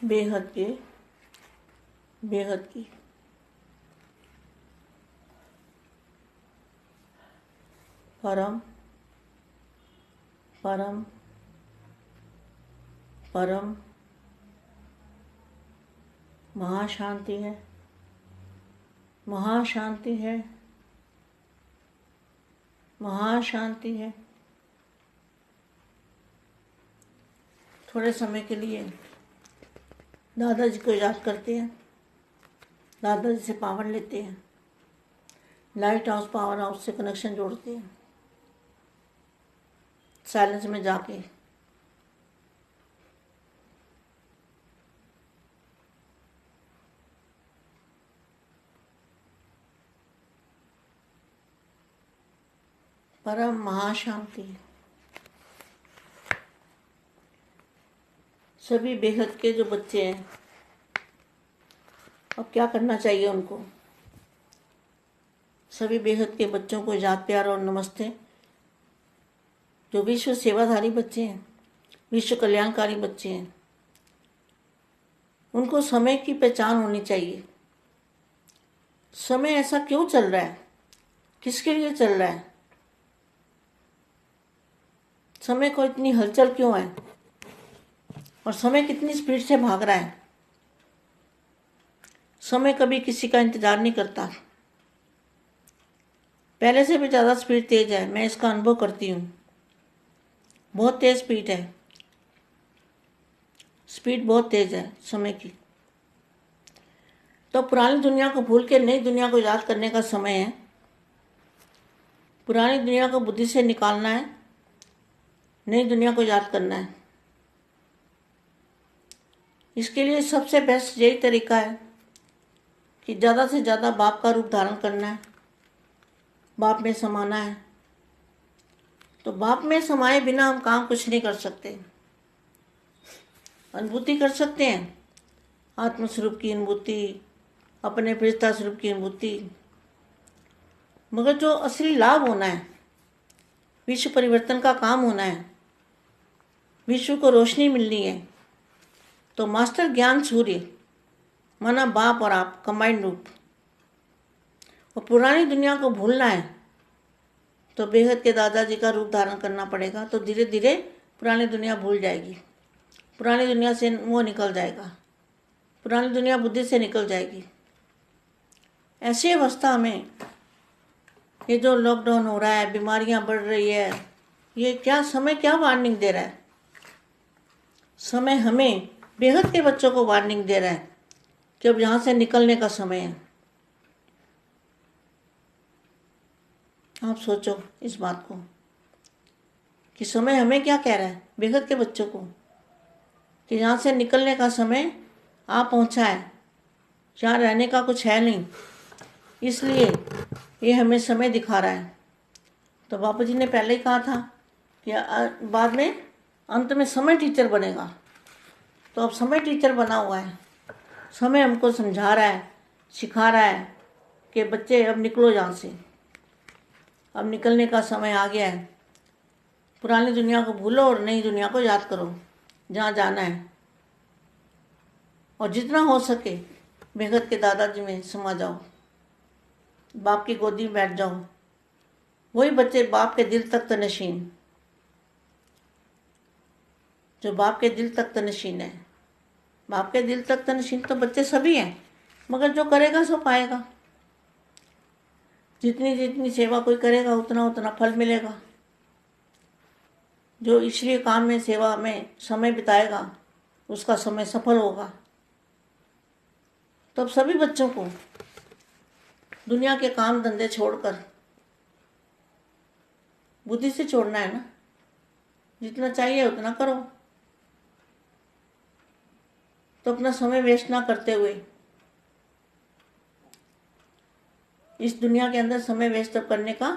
बेहद के बेहद की परम परम परम महाशांति है, महाशांति है, महाशांति है। थोड़े समय के लिए दादाजी को याद करते हैं, दादाजी से पावर लेते हैं, लाइट हाउस पावर हाउस से कनेक्शन जोड़ते हैं, साइलेंस में जाके। परम महाशांति। सभी बेहद के जो बच्चे हैं, अब क्या करना चाहिए उनको? सभी बेहद के बच्चों को याद, प्यार और नमस्ते। जो विश्व सेवाधारी बच्चे हैं, विश्व कल्याणकारी बच्चे हैं, उनको समय की पहचान होनी चाहिए। समय ऐसा क्यों चल रहा है, किसके लिए चल रहा है, समय को इतनी हलचल क्यों है, और समय कितनी स्पीड से भाग रहा है। समय कभी किसी का इंतजार नहीं करता, पहले से भी ज़्यादा स्पीड तेज है। मैं इसका अनुभव करती हूँ, बहुत तेज स्पीड है, स्पीड बहुत तेज है समय की। तो पुरानी दुनिया को भूल के नई दुनिया को याद करने का समय है। पुरानी दुनिया को बुद्धि से निकालना है, नई दुनिया को याद करना है। इसके लिए सबसे बेस्ट यही तरीका है कि ज़्यादा से ज़्यादा बाप का रूप धारण करना है, बाप में समाना है। तो बाप में समाये बिना हम काम कुछ नहीं कर सकते। अनुभूति कर सकते हैं, आत्मस्वरूप की अनुभूति, अपने प्रेरिता स्वरूप की अनुभूति, मगर जो असली लाभ होना है, विश्व परिवर्तन का काम होना है, विश्व को रोशनी मिलनी है, तो मास्टर ज्ञान सूर्य माना बाप और आप कंबाइंड रूप, और पुरानी दुनिया को भूलना है तो बेहद के दादाजी का रूप धारण करना पड़ेगा। तो धीरे धीरे पुरानी दुनिया भूल जाएगी, पुरानी दुनिया से वो निकल जाएगा, पुरानी दुनिया बुद्धि से निकल जाएगी। ऐसी अवस्था में ये जो लॉकडाउन हो रहा है, बीमारियां बढ़ रही है, ये क्या समय क्या वार्निंग दे रहा है? समय हमें बेहद के बच्चों को वार्निंग दे रहा है कि अब यहाँ से निकलने का समय है। आप सोचो इस बात को कि समय हमें क्या कह रहा है, बेहद के बच्चों को, कि यहाँ से निकलने का समय आ पहुँचा है, यहाँ रहने का कुछ है नहीं, इसलिए ये हमें समय दिखा रहा है। तो बापू जी ने पहले ही कहा था कि बाद में अंत में समय टीचर बनेगा। तो अब समय टीचर बना हुआ है, समय हमको समझा रहा है, सिखा रहा है कि बच्चे अब निकलो यहाँ से, अब निकलने का समय आ गया है। पुरानी दुनिया को भूलो और नई दुनिया को याद करो, जहाँ जाना है। और जितना हो सके बेहद के दादाजी में समा जाओ, बाप की गोदी में बैठ जाओ। वही बच्चे बाप के दिल तक तनशीन, जो बाप के दिल तक तनशीन है। बाप के दिल तक तनशीन तो बच्चे सभी हैं, मगर जो करेगा सो पाएगा। जितनी जितनी सेवा कोई करेगा उतना उतना फल मिलेगा। जो ईश्वरीय काम में, सेवा में समय बिताएगा, उसका समय सफल होगा। तो अब सभी बच्चों को दुनिया के काम धंधे छोड़कर बुद्धि से छोड़ना है ना। जितना चाहिए उतना करो, तो अपना समय वेस्ट ना करते हुए इस दुनिया के अंदर समय वेस्ट करने का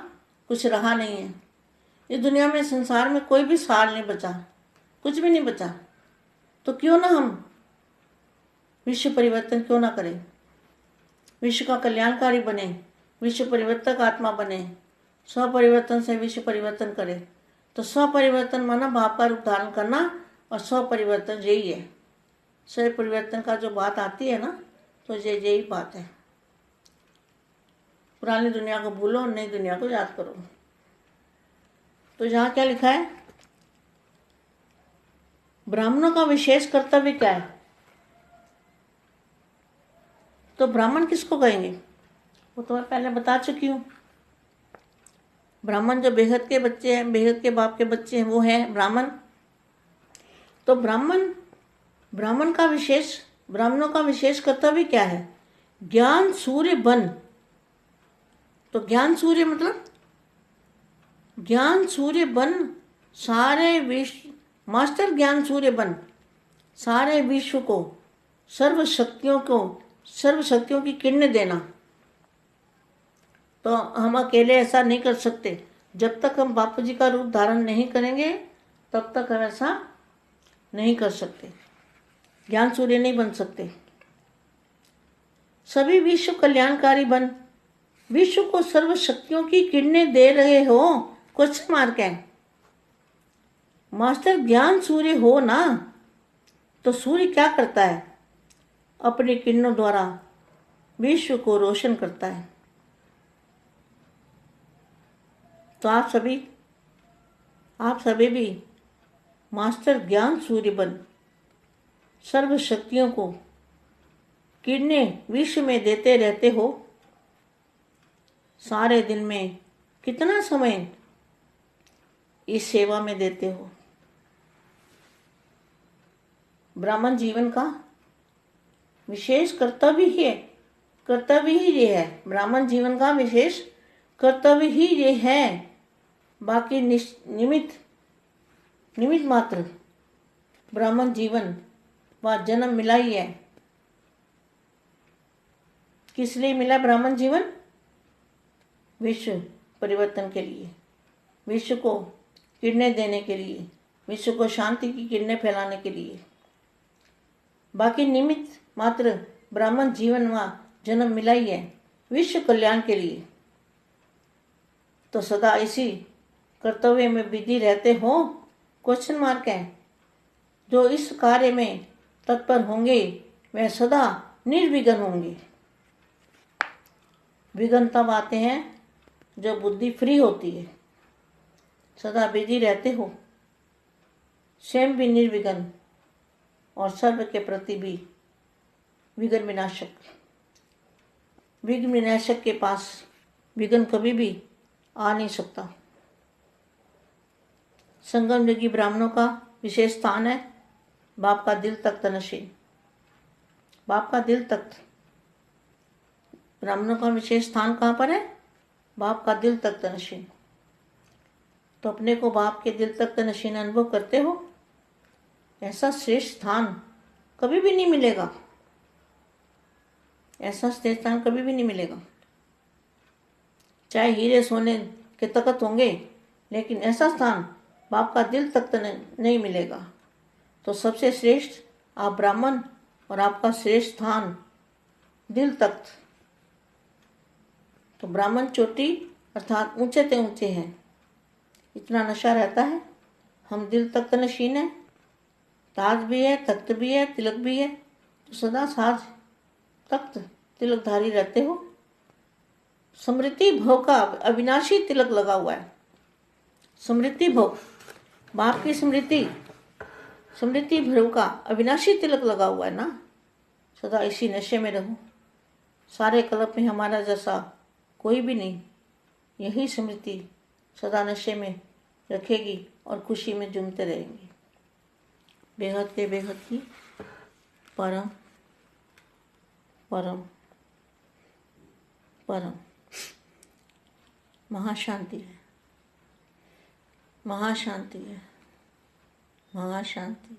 कुछ रहा नहीं है। इस दुनिया में, संसार में कोई भी सार नहीं बचा, कुछ भी नहीं बचा। तो क्यों ना हम विश्व परिवर्तन क्यों ना करें, विश्व का कल्याणकारी बने, विश्व परिवर्तक आत्मा बने, स्वपरिवर्तन से विश्व परिवर्तन करे। तो स्वपरिवर्तन माना भाव का रूप धारण करना, और स्वपरिवर्तन यही है। शरीर परिवर्तन का जो बात आती है ना, तो यही बात है। पुरानी दुनिया को भूलो, नई दुनिया को याद करो। तो यहाँ क्या लिखा है? ब्राह्मणों का विशेष कर्तव्य क्या है? तो ब्राह्मण किसको कहेंगे वो तो मैं पहले बता चुकी हूँ। ब्राह्मण जो बेहद के बच्चे हैं, बेहद के बाप के बच्चे हैं, वो है ब्राह्मण। तो ब्राह्मणों का विशेष कर्तव्य क्या है? ज्ञान सूर्य बन। तो ज्ञान सूर्य मतलब ज्ञान सूर्य बन सारे विश्व, मास्टर ज्ञान सूर्य बन सारे विश्व को, सर्व शक्तियों की किरणें देना। तो हम अकेले ऐसा नहीं कर सकते। जब तक हम बापू जी का रूप धारण नहीं करेंगे तब तक हम ऐसा नहीं कर सकते, ज्ञान सूर्य नहीं बन सकते। सभी विश्व कल्याणकारी बन, विश्व को सर्व शक्तियों की किरणें दे रहे हो। क्वेश्चन मार्क है। मास्टर ज्ञान सूर्य हो ना, तो सूर्य क्या करता है? अपनी किरणों द्वारा विश्व को रोशन करता है। तो आप सभी भी मास्टर ज्ञान सूर्य बन सर्व शक्तियों को किरणें विश्व में देते रहते हो। सारे दिन में कितना समय इस सेवा में देते हो? ब्राह्मण जीवन का विशेष कर्तव्य ही ये है। ब्राह्मण जीवन का विशेष कर्तव्य ही ये है। बाकी निमित्त मात्र ब्राह्मण जीवन व जन्म मिला ही है। किस लिए मिला ब्राह्मण जीवन? विश्व परिवर्तन के लिए, विश्व को किरणें देने के लिए, विश्व को शांति की किरणें फैलाने के लिए। बाकी निमित्त मात्र ब्राह्मण जीवन व जन्म मिला ही है विश्व कल्याण के लिए। तो सदा इसी कर्तव्य में बिजी रहते हो? क्वेश्चन मार्क है। जो इस कार्य में तत्पर होंगे वह सदा निर्विघ्न होंगे। विघ्न तब आते हैं जब बुद्धि फ्री होती है। सदा बिजी रहते हो, स्वयं भी निर्विघ्न और सर्व के प्रति भी विघ्न विनाशक के पास विघ्न कभी भी आ नहीं सकता। संगम युगी ब्राह्मणों का विशेष स्थान है बाप का दिल तख्त नशीन। बाप का दिल तख्त, ब्राह्मणों का विशेष स्थान कहाँ पर है? बाप का दिल तख्त नशीन। तो अपने को बाप के दिल तख्त नशीन अनुभव करते हो? ऐसा श्रेष्ठ स्थान कभी भी नहीं मिलेगा। ऐसा श्रेष्ठ स्थान कभी भी नहीं मिलेगा। चाहे हीरे सोने के तख्त होंगे, लेकिन ऐसा स्थान बाप का दिल तख्त नहीं मिलेगा। तो सबसे श्रेष्ठ आप ब्राह्मण और आपका श्रेष्ठ स्थान दिल तख्त। तो ब्राह्मण चोटी अर्थात ऊंचे ते ऊंचे हैं, इतना नशा रहता है। हम दिल तख्त नशीन है, ताज भी है, तख्त भी है, तिलक भी है। तो सदा साज तख्त तिलकधारी रहते हो। स्मृति भोग का अविनाशी तिलक लगा हुआ है। स्मृति भोग, बाप की स्मृति भोग का अविनाशी तिलक लगा हुआ है ना। सदा इसी नशे में रहो। सारे कल्प में हमारा जैसा कोई भी नहीं। यही स्मृति सदा नशे में रखेगी और खुशी में झूमते रहेंगे। बेहद के बेहद की परम परम परम महाशांति है, महाशांति है, महाशांति।